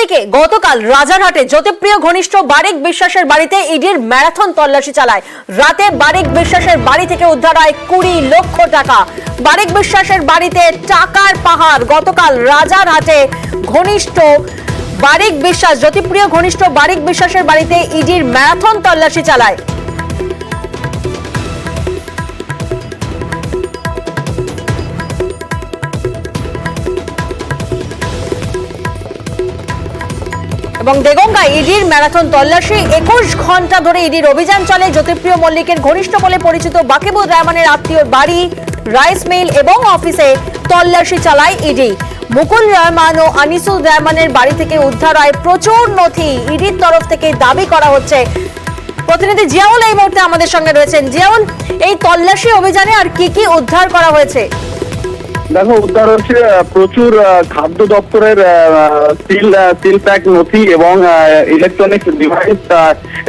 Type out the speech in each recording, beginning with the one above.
অন্যদিকে গতকাল রাজারহাটে জ্যোতিপ্রিয় ঘনিষ্ঠ বারিক বিশ্বাসের বাড়িতে ইডির ম্যারাথন তল্লাশি চালায়। রাতে বারিক বিশ্বাসের বাড়ি থেকে উদ্ধার হয় 20 লক্ষ টাকা। বারিক বিশ্বাসের বাড়িতে টাকার পাহাড়। গতকাল রাজারহাটে জ্যোতিপ্রিয় ঘনিষ্ঠ বারিক বিশ্বাসের বাড়িতে ইডির ম্যারাথন তল্লাশি চালায়। এবং দেগঙ্গায় ইডির ম্যারাথন তল্লাশি। 21 ঘন্টা ধরে ইডির অভিযান চলে। জ্যোতিপ্রিয় মল্লিকের ঘনিষ্ঠ বলে পরিচিত বাকিবুর রহমানের আত্মীয়র বাড়ি, রাইস মিল এবং অফিসে তল্লাশি চালায় ইডি। মুকুল রহমান ও আনিসুল রহমানের বাড়ি থেকে উদ্ধার হয় প্রচুর নথি। ইডির তরফ থেকে দাবি করা হচ্ছে। প্রতিনিধি জিয়াউল এই মুহূর্তে আমাদের সঙ্গে রয়েছেন। জিয়াউল, এই তল্লাশি অভিযানে আর কি কি উদ্ধার করা হয়েছে? দেখো, উদ্ধার হচ্ছে প্রচুর খাদ্য দপ্তরের সিল প্যাক নথি এবং ইলেকট্রনিক ডিভাইস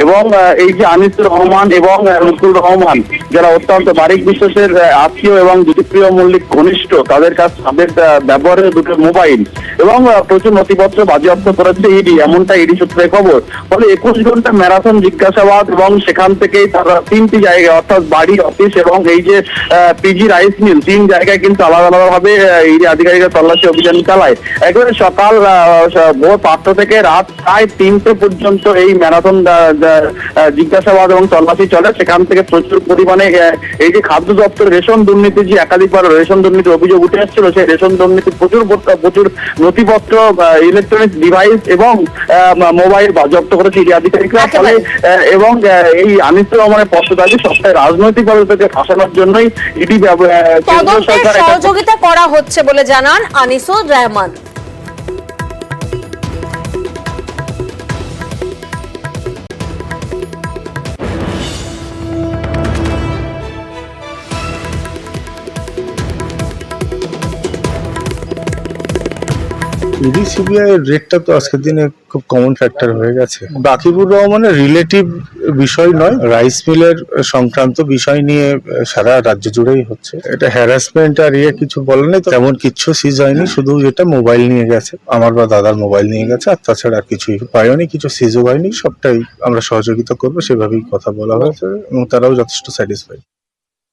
এবং এই যে আনিসুর রহমান এবং মুকুল রহমান, যারা অত্যন্ত বারিক বিশ্বাসের আত্মীয় এবং জ্যোতিপ্রিয় মল্লিক ঘনিষ্ঠ, তাদের কাছে তাদের ব্যবহারের দুটো মোবাইল এবং প্রচুর নথিপত্র বাজেয়াপ্ত করেছে ইডি, এমনটা ইডি সূত্রে খবর। ফলে 21 ঘন্টা ম্যারাথন জিজ্ঞাসাবাদ এবং সেখান থেকেই তারা 3টি জায়গায়, অর্থাৎ বাড়ি, অফিস এবং এই যে পিজি রাইস মিল, 3 জায়গায় কিন্তু আলাদা আলাদা ভাবে ইডি আধিকারিকরা তল্লাশি অভিযান চালায়। একেবারে সকাল ভোর 5টা থেকে রাত প্রায় 3টে পর্যন্ত এই ম্যারাথন জিজ্ঞাসাবাদ এবং তল্লাশি চলে। সেখান থেকে প্রচুর পরিমাণে এই যে খাদ্য দপ্তর রেশন দুর্নীতি, যে একাধিকবার রেশন দুর্নীতির অভিযোগ উঠে আসছিল, সেই রেশন দুর্নীতি প্রচুর নথিপত্র, ইলেকট্রনিক ডিভাইস এবং মোবাইল বাজেয়াপ্ত করেছে ইডি আধিকারিকরা। ফলে এবং এই আনিসুর রহমানের পক্ষদাবী সবটাই রাজনৈতিকভাবে তাকে ফাঁসানোর জন্যই ইডি সহযোগিতা করা হচ্ছে বলে জানান আনিসুর রহমান। ইডি সিবিআই এর রেটটা তো আজকের দিনে খুব কমন ফ্যাক্টর হয়ে গেছে। বাকিবুর রহমানের রিলেটিভ বিষয় নয়, রাইস মিলের সংক্রান্ত বিষয় নিয়ে সারা রাজ্য জুড়েই হচ্ছে। এটা হ্যারাসমেন্ট আর কিছু বলে নেই, তেমন কিছু সিজ হয়নি, শুধু এটা মোবাইল নিয়ে গেছে, আমার বা দাদার মোবাইল নিয়ে গেছে, আর তাছাড়া আর কিছুই পায়নি, কিছু সিজও হয়নি। সবটাই আমরা সহযোগিতা করবো সেভাবেই কথা বলা হয়েছে এবং তারাও যথেষ্ট স্যাটিসফাইড।